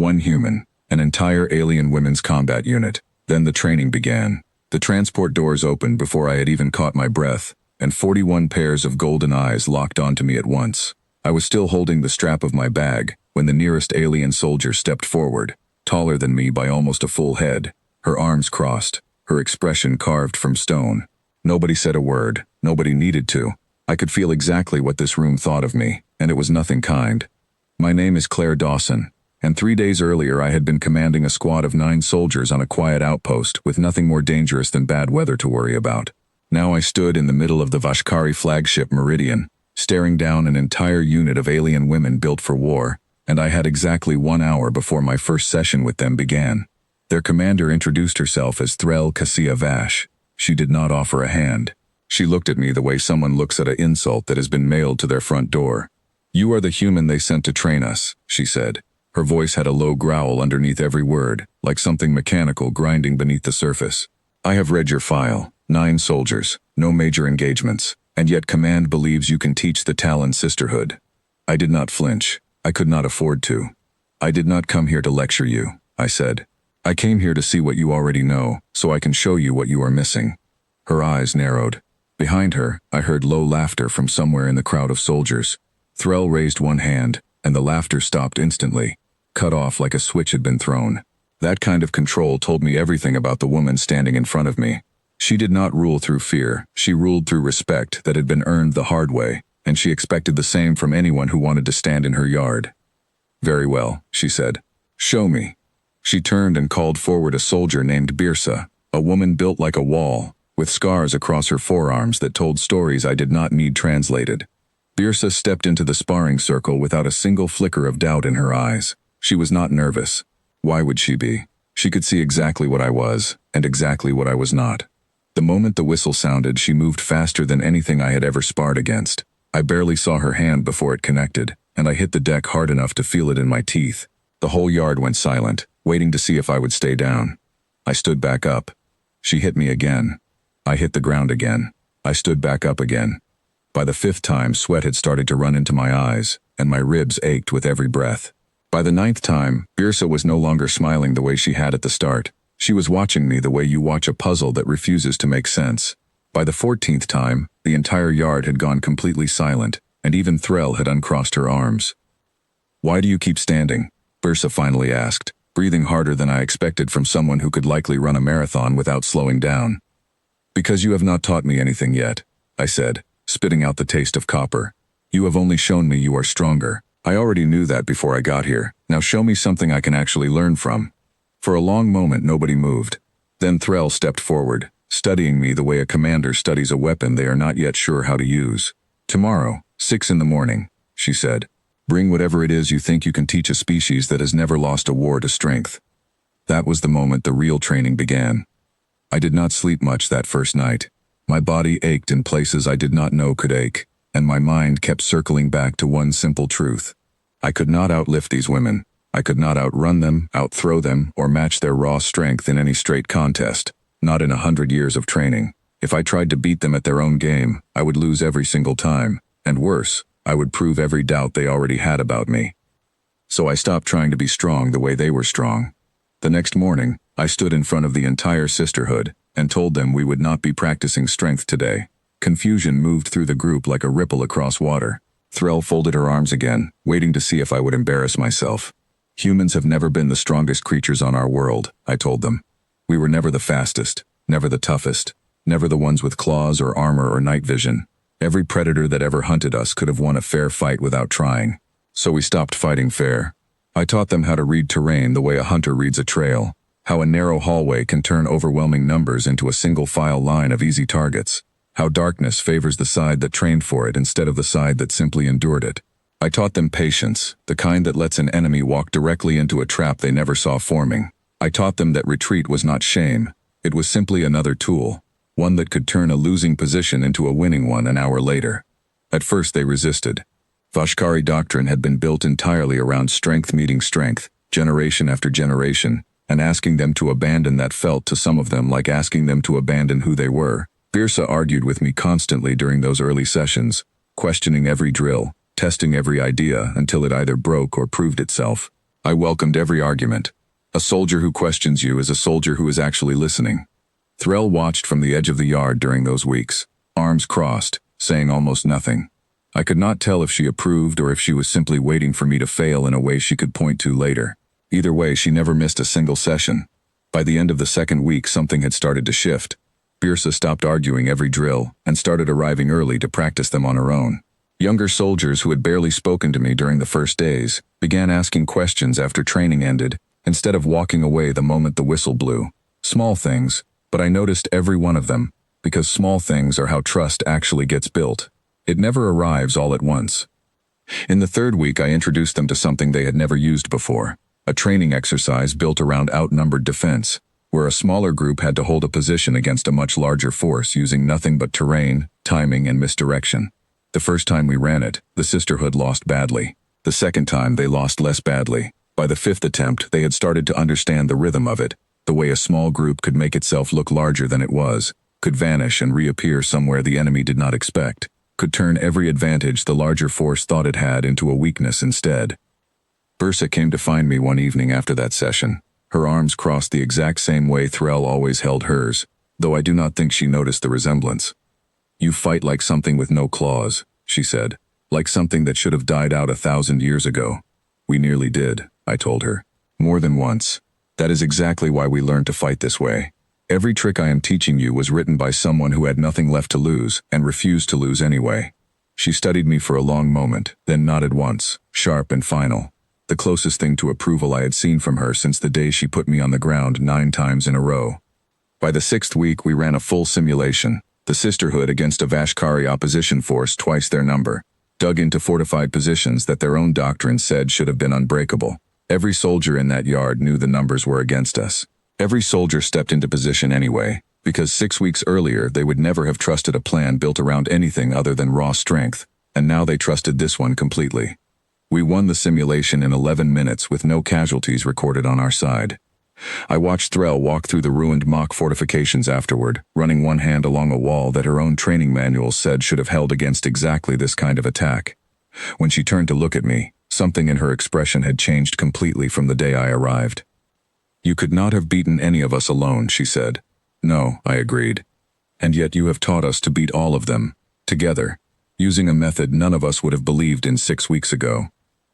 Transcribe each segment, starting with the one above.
one human, an entire alien women's combat unit. Then the training began. The transport doors opened before I had even caught my breath, and 41 pairs of golden eyes locked onto me at once. I was still holding the strap of my bag when the nearest alien soldier stepped forward, taller than me by almost a full head, her arms crossed, her expression carved from stone. Nobody said a word, nobody needed to. I could feel exactly what this room thought of me, and it was nothing kind. My name is Claire Dawson, and 3 days earlier I had been commanding a squad of 9 soldiers on a quiet outpost with nothing more dangerous than bad weather to worry about. Now I stood in the middle of the Vashkari flagship Meridian, staring down an entire unit of alien women built for war, and I had exactly 1 hour before my first session with them began. Their commander introduced herself as Threl Cassia Vash. She did not offer a hand. She looked at me the way someone looks at an insult that has been mailed to their front door. "You are the human they sent to train us," she said. Her voice had a low growl underneath every word, like something mechanical grinding beneath the surface. "I have read your file. 9 soldiers, no major engagements, and yet command believes you can teach the Talon Sisterhood." I did not flinch. I could not afford to. "I did not come here to lecture you," I said. "I came here to see what you already know, so I can show you what you are missing." Her eyes narrowed. Behind her, I heard low laughter from somewhere in the crowd of soldiers. Threl raised one hand, and the laughter stopped instantly, cut off like a switch had been thrown. That kind of control told me everything about the woman standing in front of me. She did not rule through fear, she ruled through respect that had been earned the hard way, and she expected the same from anyone who wanted to stand in her yard. "Very well," she said. "Show me." She turned and called forward a soldier named Birsa, a woman built like a wall, with scars across her forearms that told stories I did not need translated. Birsa stepped into the sparring circle without a single flicker of doubt in her eyes. She was not nervous. Why would she be? She could see exactly what I was, and exactly what I was not. The moment the whistle sounded, she moved faster than anything I had ever sparred against. I barely saw her hand before it connected, and I hit the deck hard enough to feel it in my teeth. The whole yard went silent, waiting to see if I would stay down. I stood back up. She hit me again. I hit the ground again. I stood back up again. By the 5th time, sweat had started to run into my eyes, and my ribs ached with every breath. By the 9th time, Birsa was no longer smiling the way she had at the start. She was watching me the way you watch a puzzle that refuses to make sense. By the 14th time, the entire yard had gone completely silent, and even Threl had uncrossed her arms. "Why do you keep standing?" Birsa finally asked, breathing harder than I expected from someone who could likely run a marathon without slowing down. "Because you have not taught me anything yet," I said, spitting out the taste of copper. "You have only shown me you are stronger. I already knew that before I got here. Now show me something I can actually learn from." For a long moment nobody moved. Then Threl stepped forward, studying me the way a commander studies a weapon they are not yet sure how to use. "Tomorrow, 6 in the morning, she said. "Bring whatever it is you think you can teach a species that has never lost a war to strength." That was the moment the real training began. I did not sleep much that first night. My body ached in places I did not know could ache, and my mind kept circling back to one simple truth. I could not outlift these women. I could not outrun them, outthrow them, or match their raw strength in any straight contest, not in 100 years of training. If I tried to beat them at their own game, I would lose every single time, and worse, I would prove every doubt they already had about me. So I stopped trying to be strong the way they were strong. The next morning, I stood in front of the entire sisterhood and told them we would not be practicing strength today. Confusion moved through the group like a ripple across water. Threl folded her arms again, waiting to see if I would embarrass myself. "Humans have never been the strongest creatures on our world," I told them. "We were never the fastest, never the toughest, never the ones with claws or armor or night vision. Every predator that ever hunted us could have won a fair fight without trying. So we stopped fighting fair. I taught them how to read terrain the way a hunter reads a trail, how a narrow hallway can turn overwhelming numbers into a single file line of easy targets, how darkness favors the side that trained for it instead of the side that simply endured it. I taught them patience, the kind that lets an enemy walk directly into a trap they never saw forming. I taught them that retreat was not shame. It was simply another tool, one that could turn a losing position into a winning one an hour later. At first they resisted. Vashkari doctrine had been built entirely around strength meeting strength, generation after generation, and asking them to abandon that felt to some of them like asking them to abandon who they were. Birsa argued with me constantly during those early sessions, questioning every drill, testing every idea until it either broke or proved itself. I welcomed every argument. A soldier who questions you is a soldier who is actually listening. Threll watched from the edge of the yard during those weeks, arms crossed, saying almost nothing. I could not tell if she approved or if she was simply waiting for me to fail in a way she could point to later. Either way, she never missed a single session. By the end of the second week, something had started to shift. Birsa stopped arguing every drill and started arriving early to practice them on her own. Younger soldiers who had barely spoken to me during the first days began asking questions after training ended, instead of walking away the moment the whistle blew. Small things, but I noticed every one of them, because small things are how trust actually gets built. It never arrives all at once. In the third week, I introduced them to something they had never used before, a training exercise built around outnumbered defense, where a smaller group had to hold a position against a much larger force using nothing but terrain, timing, and misdirection. The first time we ran it, the sisterhood lost badly. The second time, they lost less badly. By the fifth attempt, they had started to understand the rhythm of it, the way a small group could make itself look larger than it was, could vanish and reappear somewhere the enemy did not expect, could turn every advantage the larger force thought it had into a weakness instead. Birsa came to find me one evening after that session. Her arms crossed the exact same way Threll always held hers, though I do not think she noticed the resemblance. "You fight like something with no claws," she said, "like something that should have died out 1,000 years ago." "We nearly did," I told her. "More than once. That is exactly why we learned to fight this way. Every trick I am teaching you was written by someone who had nothing left to lose and refused to lose anyway." She studied me for a long moment, then nodded once, sharp and final. The closest thing to approval I had seen from her since the day she put me on the ground 9 times in a row. By the 6th week, we ran a full simulation, the Sisterhood against a Vashkari opposition force twice their number, dug into fortified positions that their own doctrine said should have been unbreakable. Every soldier in that yard knew the numbers were against us. Every soldier stepped into position anyway, because 6 weeks earlier they would never have trusted a plan built around anything other than raw strength, and now they trusted this one completely. We won the simulation in 11 minutes with no casualties recorded on our side. I watched Threll walk through the ruined mock fortifications afterward, running one hand along a wall that her own training manual said should have held against exactly this kind of attack. When she turned to look at me, something in her expression had changed completely from the day I arrived. "You could not have beaten any of us alone," she said. "No," I agreed. "And yet you have taught us to beat all of them, together, using a method none of us would have believed in 6 weeks ago."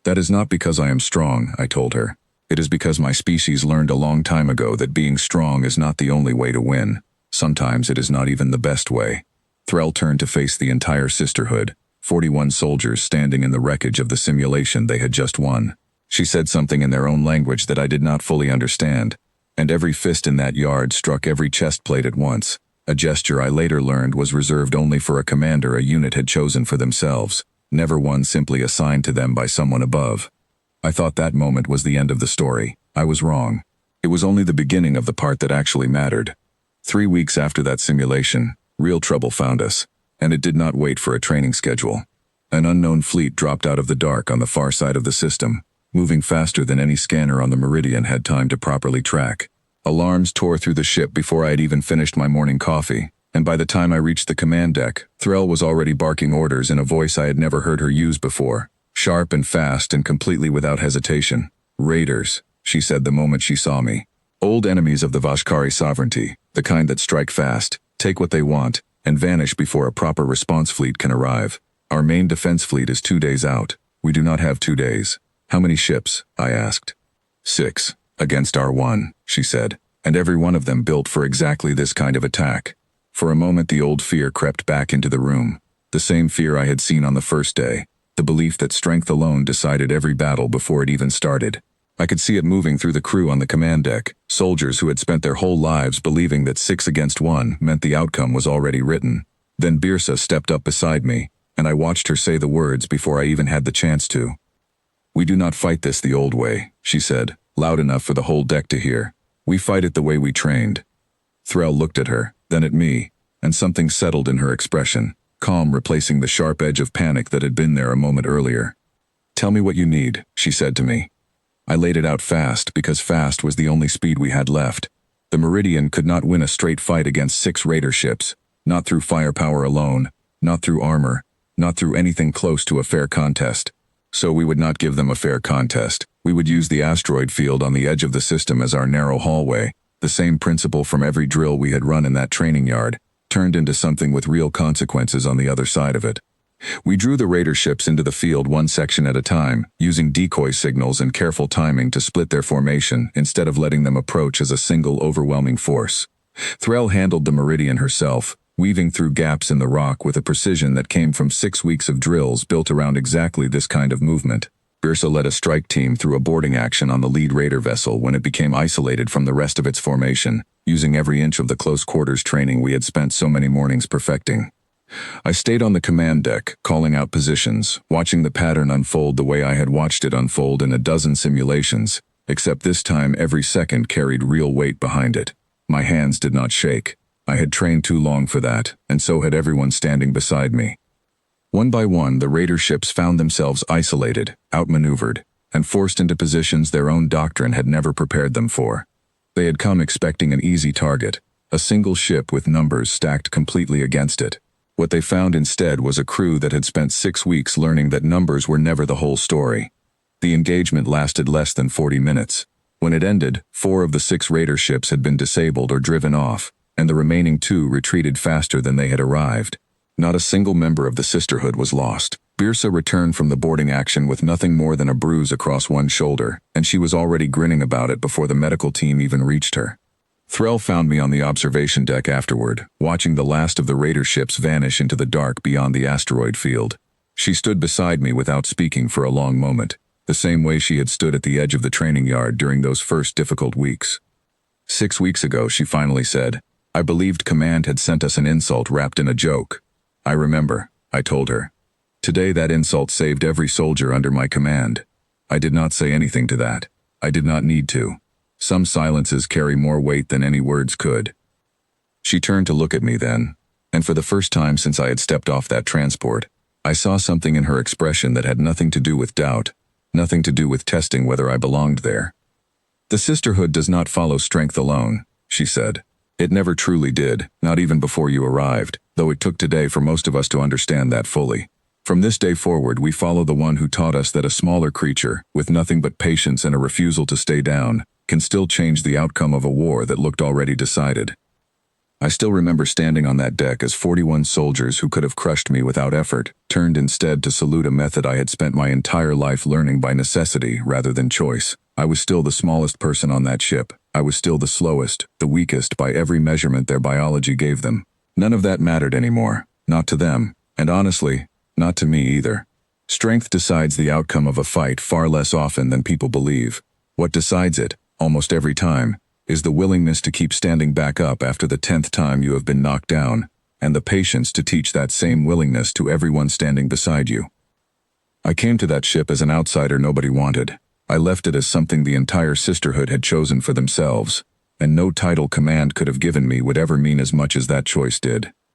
"That is not because I am strong," I told her. "It is because my species learned a long time ago that being strong is not the only way to win. Sometimes it is not even the best way." Threll turned to face the entire sisterhood, 41 soldiers standing in the wreckage of the simulation they had just won. She said something in their own language that I did not fully understand, and every fist in that yard struck every chest plate at once, a gesture I later learned was reserved only for a commander a unit had chosen for themselves, never one simply assigned to them by someone above. I thought that moment was the end of the story. I was wrong. It was only the beginning of the part that actually mattered. 3 weeks after that simulation, real trouble found us, and it did not wait for a training schedule. An unknown fleet dropped out of the dark on the far side of the system, moving faster than any scanner on the Meridian had time to properly track. Alarms tore through the ship before I had even finished my morning coffee, and by the time I reached the command deck, Threll was already barking orders in a voice I had never heard her use before, sharp and fast and completely without hesitation. "Raiders," she said the moment she saw me. "Old enemies of the Vashkari sovereignty, the kind that strike fast, take what they want, and vanish before a proper response fleet can arrive. Our main defense fleet is 2 days out. We do not have 2 days. How many ships?" I asked. 6, against our 1, she said, and every one of them built for exactly this kind of attack. For a moment the old fear crept back into the room, the same fear I had seen on the first day, the belief that strength alone decided every battle before it even started. I could see it moving through the crew on the command deck, soldiers who had spent their whole lives believing that 6 against 1 meant the outcome was already written. Then Birsa stepped up beside me, and I watched her say the words before I even had the chance to. "We do not fight this the old way," she said, loud enough for the whole deck to hear. "We fight it the way we trained." Threll looked at her, then at me, and something settled in her expression, calm replacing the sharp edge of panic that had been there a moment earlier. "Tell me what you need," she said to me. I laid it out fast because fast was the only speed we had left. The Meridian could not win a straight fight against 6 raider ships, not through firepower alone, not through armor, not through anything close to a fair contest. So we would not give them a fair contest. We would use the asteroid field on the edge of the system as our narrow hallway, the same principle from every drill we had run in that training yard, turned into something with real consequences on the other side of it. We drew the raider ships into the field one section at a time, using decoy signals and careful timing to split their formation instead of letting them approach as a single overwhelming force. Threll handled the meridian herself, weaving through gaps in the rock with a precision that came from 6 weeks of drills built around exactly this kind of movement. Birsa led a strike team through a boarding action on the lead raider vessel when it became isolated from the rest of its formation, using every inch of the close quarters training we had spent so many mornings perfecting. I stayed on the command deck, calling out positions, watching the pattern unfold the way I had watched it unfold in a dozen simulations, except this time every second carried real weight behind it. My hands did not shake. I had trained too long for that, and so had everyone standing beside me. One by one, the raider ships found themselves isolated, outmaneuvered, and forced into positions their own doctrine had never prepared them for. They had come expecting an easy target, a single ship with numbers stacked completely against it. What they found instead was a crew that had spent 6 weeks learning that numbers were never the whole story. The engagement lasted less than 40 minutes. When it ended, 4 of the 6 raider ships had been disabled or driven off, and the remaining 2 retreated faster than they had arrived. Not a single member of the sisterhood was lost. Birsa returned from the boarding action with nothing more than a bruise across one shoulder, and she was already grinning about it before the medical team even reached her. Threll found me on the observation deck afterward, watching the last of the raider ships vanish into the dark beyond the asteroid field. She stood beside me without speaking for a long moment, the same way she had stood at the edge of the training yard during those first difficult weeks. 6 weeks ago, she finally said, "I believed Command had sent us an insult wrapped in a joke." "I remember," I told her. "Today that insult saved every soldier under my command." I did not say anything to that. I did not need to. Some silences carry more weight than any words could. She turned to look at me then, and for the first time since I had stepped off that transport, I saw something in her expression that had nothing to do with doubt, nothing to do with testing whether I belonged there. "The sisterhood does not follow strength alone," she said. "It never truly did, not even before you arrived, though it took today for most of us to understand that fully. From this day forward, we follow the one who taught us that a smaller creature, with nothing but patience and a refusal to stay down, can still change the outcome of a war that looked already decided." I still remember standing on that deck as 41 soldiers who could have crushed me without effort, turned instead to salute a method I had spent my entire life learning by necessity rather than choice. I was still the smallest person on that ship. I was still the slowest, the weakest by every measurement their biology gave them. None of that mattered anymore, not to them, and honestly, not to me either. Strength decides the outcome of a fight far less often than people believe. What decides it, almost every time, is the willingness to keep standing back up after the 10th time you have been knocked down, and the patience to teach that same willingness to everyone standing beside you. I came to that ship as an outsider nobody wanted. I left it as something the entire sisterhood had chosen for themselves, and no title Command could have given me would ever mean as much as that choice did.